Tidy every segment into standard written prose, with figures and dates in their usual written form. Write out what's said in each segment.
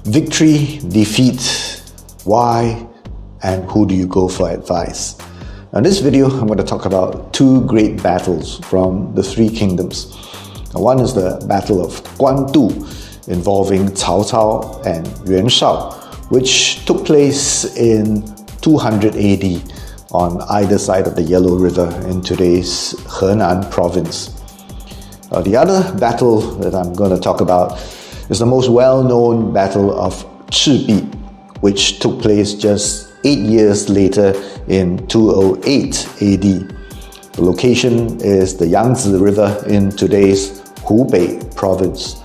Victory, defeat, why, and who do you go for advice? Now, in this video, I'm going to talk about two great battles from the Three Kingdoms. Now, one is the Battle of Guandu, involving Cao Cao and Yuan Shao, which took place in 200 AD on either side of the Yellow River in today's Henan province. The other battle that I'm going to talk about is the most well-known Battle of Chibi, which took place just 8 years later in 208 AD. The location is the Yangtze River in today's Hubei province.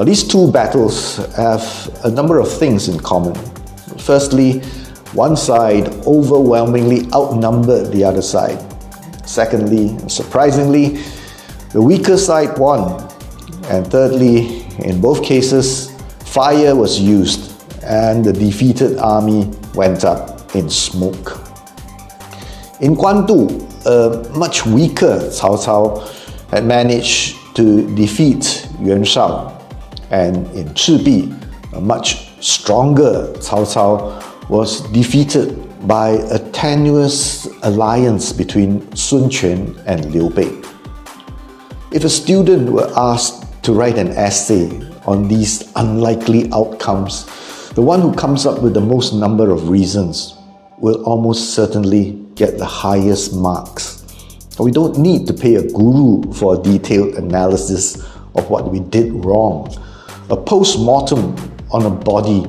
These two battles have a number of things in common. Firstly, one side overwhelmingly outnumbered the other side. Secondly, surprisingly, the weaker side won. And thirdly, in both cases, fire was used and the defeated army went up in smoke. In Guandu, a much weaker Cao Cao had managed to defeat Yuan Shao, and in Chibi, a much stronger Cao Cao was defeated by a tenuous alliance between Sun Quan and Liu Bei. If a student were asked to write an essay on these unlikely outcomes, the one who comes up with the most number of reasons will almost certainly get the highest marks. We don't need to pay a guru for a detailed analysis of what we did wrong. A post-mortem on a body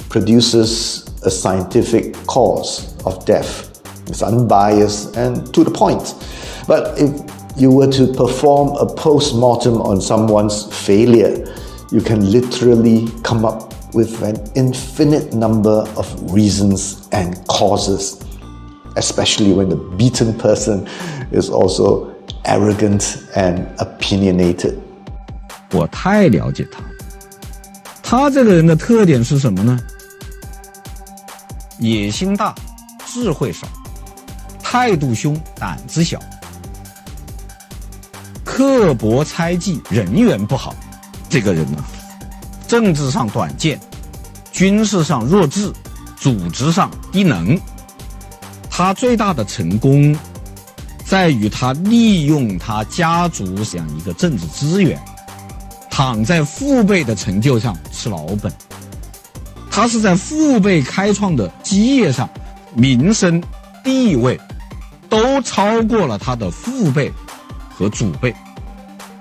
produces a scientific cause of death. It's unbiased and to the point. But if you were to perform a post-mortem on someone's failure, you can literally come up with an infinite number of reasons and causes, especially when the beaten person is also arrogant and opinionated. 我太了解他，他这个人的特点是什么呢？野心大，智慧少，态度凶，胆子小，刻薄猜忌，人缘不好。这个人呢，政治上短见，军事上弱智，组织上低能。他最大的成功在于他利用他家族这样一个政治资源，躺在父辈的成就上吃老本。他是在父辈开创的基业上，名声地位都超过了他的父辈和祖辈，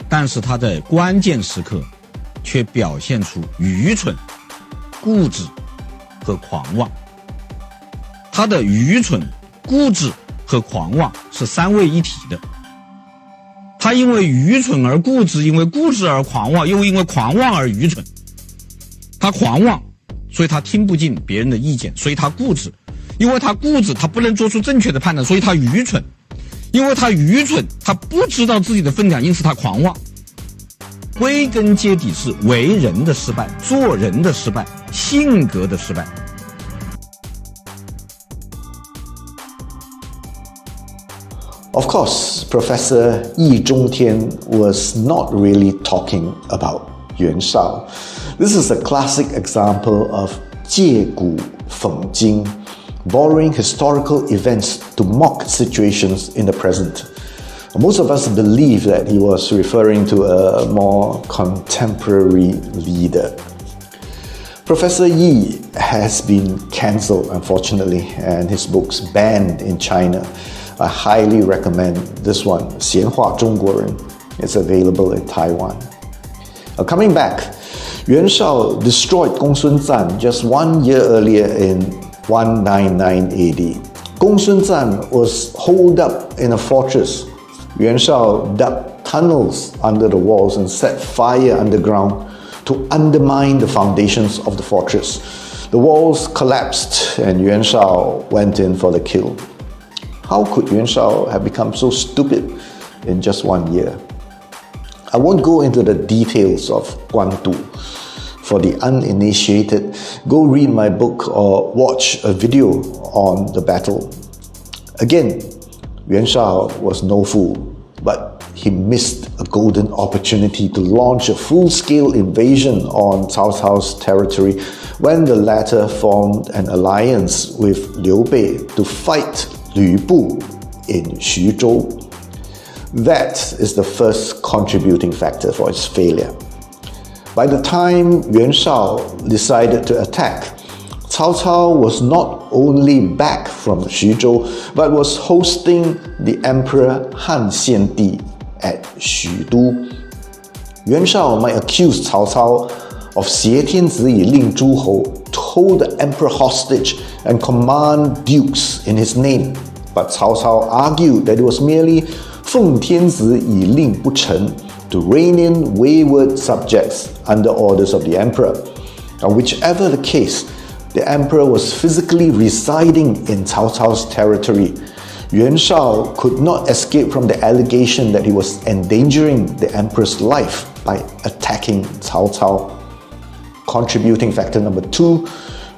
但是他在关键时刻却表现出愚蠢、固执和狂妄。他的愚蠢、固执和狂妄是三位一体的。他因为愚蠢而固执，因为固执而狂妄，又因为狂妄而愚蠢。他狂妄，所以他听不进别人的意见，所以他固执。因为他固执，他不能做出正确的判断，所以他愚蠢。因为他愚蠢，他不知道自己的分量，因此他狂妄。归根结底是为人的失败，做人的失败，性格的失败。Of course, Professor Yi Zhongtian was not really talking about Yuan Shao. This is a classic example of 借古讽今, borrowing historical events to mock situations in the present. Most of us believe that he was referring to a more contemporary leader. Professor Yi has been cancelled, unfortunately, and his books banned in China. I highly recommend this one, 闲话中国人. It's available in Taiwan. Coming back, Yuan Shao destroyed Gongsun Zan just 1 year earlier in 199 AD. Gongsun Zan was holed up in a fortress. Yuan Shao dug tunnels under the walls and set fire underground to undermine the foundations of the fortress. The walls collapsed and Yuan Shao went in for the kill. How could Yuan Shao have become so stupid in just 1 year? I won't go into the details of Guandu. For the uninitiated, go read my book or watch a video on the battle. Again, Yuan Shao was no fool, but he missed a golden opportunity to launch a full-scale invasion on Cao Cao's territory when the latter formed an alliance with Liu Bei to fight Lü Bu in Xuzhou. That is the first contributing factor for his failure. By the time Yuan Shao decided to attack, Cao Cao was not only back from Xuzhou, but was hosting the Emperor Han Xiandi at Xudu. Yuan Shao might accuse Cao Cao of 挟天子以令诸侯, to hold the emperor hostage and command dukes in his name, but Cao Cao argued that it was merely 奉天子以令不臣, to rein in wayward subjects under orders of the emperor. And whichever the case, the emperor was physically residing in Cao Cao's territory. Yuan Shao could not escape from the allegation that he was endangering the emperor's life by attacking Cao Cao. Contributing factor number 2,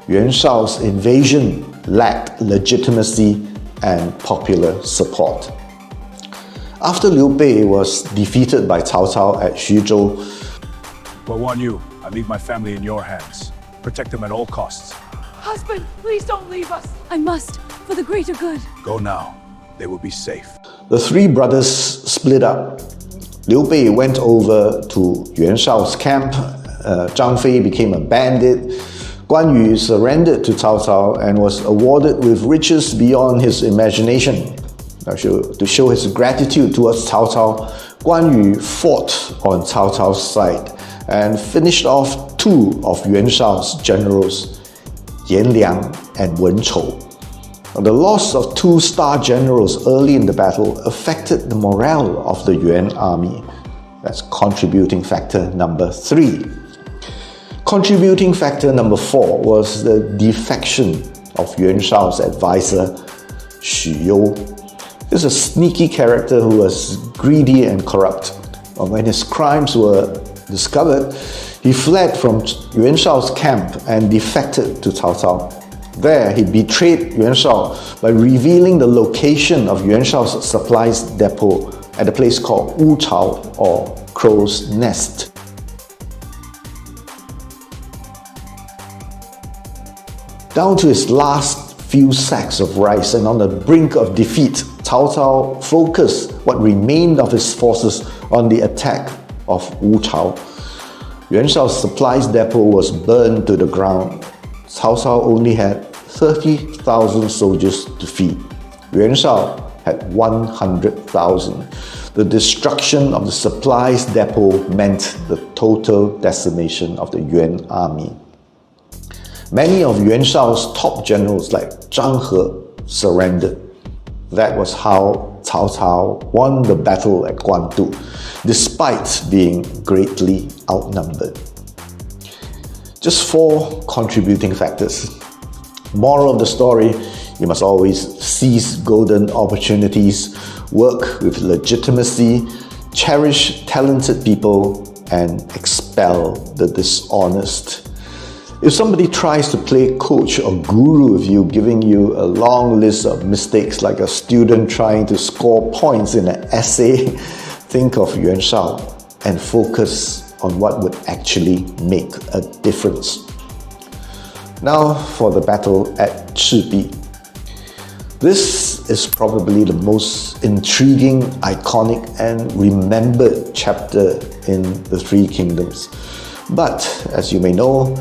Yuan Shao's invasion lacked legitimacy and popular support. After Liu Bei was defeated by Cao Cao at Xuzhou, I warn you, I leave my family in your hands. Protect them at all costs. Husband, please don't leave us. I must, for the greater good. Go now. They will be safe. the three brothers split up. Liu Bei went over to Yuan Shao's camp. Zhang Fei became a bandit. Guan Yu surrendered to Cao Cao and was awarded with riches beyond his imagination. To show his gratitude towards Cao Cao, Guan Yu fought on Cao Cao's side and finished off two of Yuan Shao's generals, Yan Liang and Wen Chou. The loss of two star generals early in the battle affected the morale of the Yuan army. That's contributing factor number 3. Contributing factor number 4 was the defection of Yuan Shao's advisor, Xu You. This is a sneaky character who was greedy and corrupt. When his crimes were discovered, he fled from Yuan Shao's camp and defected to Cao Cao. There, he betrayed Yuan Shao by revealing the location of Yuan Shao's supplies depot at a place called Wu Chao, or Crow's Nest. Down to his last few sacks of rice and on the brink of defeat, Cao Cao focused what remained of his forces on the attack of Wu Chao. Yuan Shao's supplies depot was burned to the ground. Cao Cao only had 30,000 soldiers to feed. Yuan Shao had 100,000. The destruction of the supplies depot meant the total decimation of the Yuan army. Many of Yuan Shao's top generals like Zhang He surrendered. That was how Cao Cao won the battle at Guandu, despite being greatly outnumbered. Just 4 contributing factors. Moral of the story, you must always seize golden opportunities, work with legitimacy, cherish talented people, and expel the dishonest. If somebody tries to play coach or guru with you, giving you a long list of mistakes like a student trying to score points in an essay, think of Yuan Shao and focus on what would actually make a difference. Now for the battle at Chibi. This is probably the most intriguing, iconic, and remembered chapter in the Three Kingdoms. But as you may know,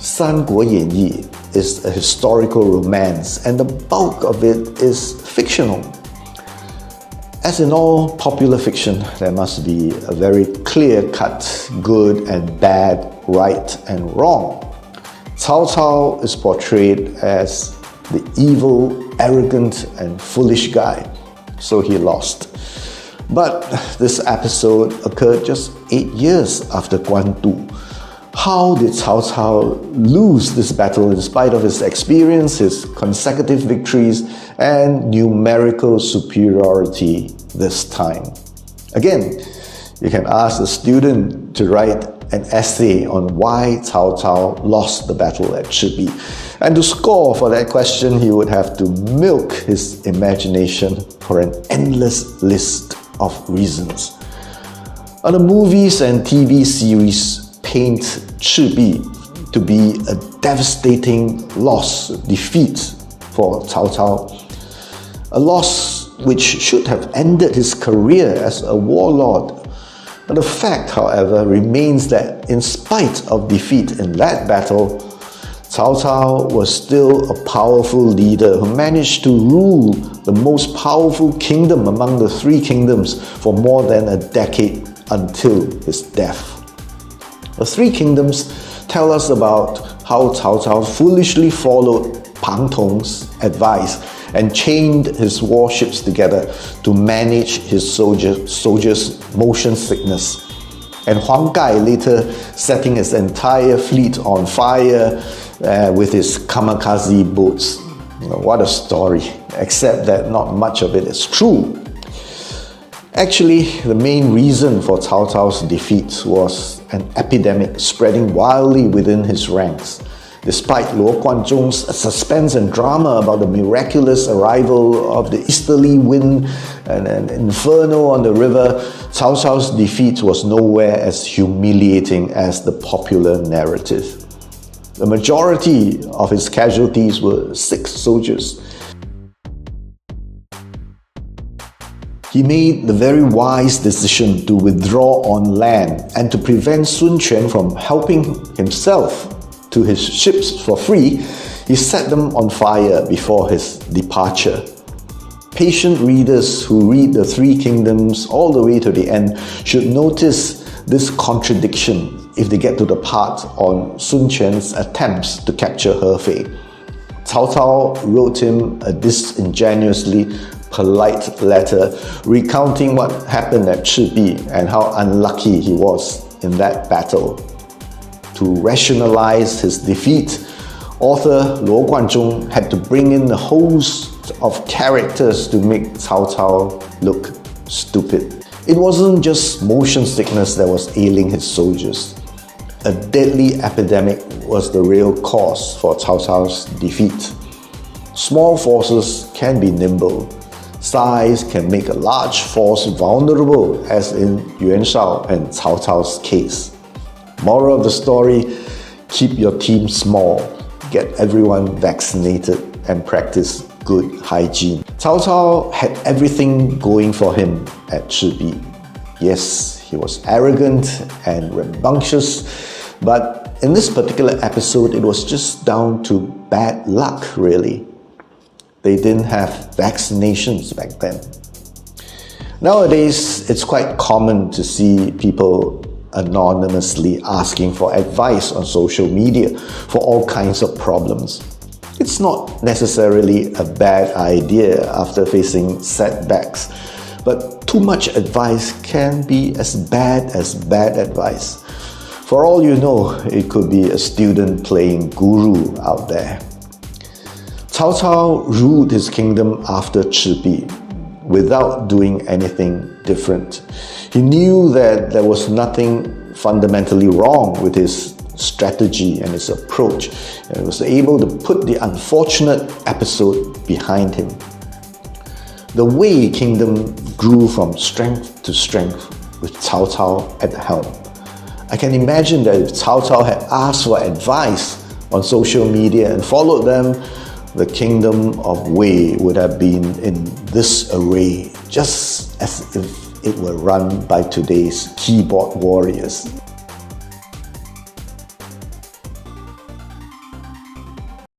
三国演义 is a historical romance, and the bulk of it is fictional. As in all popular fiction, there must be a very clear-cut good and bad, right and wrong. Cao Cao is portrayed as the evil, arrogant, and foolish guy, so he lost. But this episode occurred just 8 years after Guandu. How did Cao Cao lose this battle in spite of his experience, his consecutive victories, and numerical superiority this time? Again, you can ask a student to write an essay on why Cao Cao lost the battle at Chibi. And to score for that question, he would have to milk his imagination for an endless list of reasons. Now, the movies and TV series paint Chibi to be a devastating loss, defeat for Cao Cao. A loss which should have ended his career as a warlord. But the fact, however, remains that in spite of defeat in that battle, Cao Cao was still a powerful leader who managed to rule the most powerful kingdom among the three kingdoms for more than a decade until his death. The three kingdoms tell us about how Cao Cao foolishly followed Pang Tong's advice and chained his warships together to manage his soldiers' motion sickness. And Huang Gai later setting his entire fleet on fire with his kamikaze boats. What a story, except that not much of it is true. Actually, the main reason for Cao Cao's defeat was an epidemic spreading wildly within his ranks. Despite Luo Guanzhong's suspense and drama about the miraculous arrival of the easterly wind and an inferno on the river, Cao Cao's defeat was nowhere as humiliating as the popular narrative. The majority of his casualties were sick soldiers. He made the very wise decision to withdraw on land and to prevent Sun Quan from helping himself to his ships for free. He set them on fire before his departure. Patient readers who read the Three Kingdoms all the way to the end should notice this contradiction if they get to the part on Sun Quan's attempts to capture Hefei. Cao Cao wrote him a disingenuously polite letter recounting what happened at Chibi and how unlucky he was in that battle. To rationalize his defeat, author Luo Guanzhong had to bring in a host of characters to make Cao Cao look stupid. It wasn't just motion sickness that was ailing his soldiers. A deadly epidemic was the real cause for Cao Cao's defeat. Small forces can be nimble. Size can make a large force vulnerable, as in Yuan Shao and Cao Cao's case. Moral of the story, keep your team small, get everyone vaccinated, and practice good hygiene. Cao Cao had everything going for him at Chibi. Yes, he was arrogant and rambunctious, but in this particular episode, it was just down to bad luck, really. They didn't have vaccinations back then. Nowadays, it's quite common to see people anonymously asking for advice on social media for all kinds of problems. It's not necessarily a bad idea after facing setbacks, but too much advice can be as bad advice. For all you know, it could be a student playing guru out there. Cao Cao ruled his kingdom after Chibi without doing anything different. He knew that there was nothing fundamentally wrong with his strategy and his approach, and he was able to put the unfortunate episode behind him. The Wei kingdom grew from strength to strength with Cao Cao at the helm. I can imagine that if Cao Cao had asked for advice on social media and followed them, the kingdom of Wei would have been in this array, just as if it were run by today's keyboard warriors.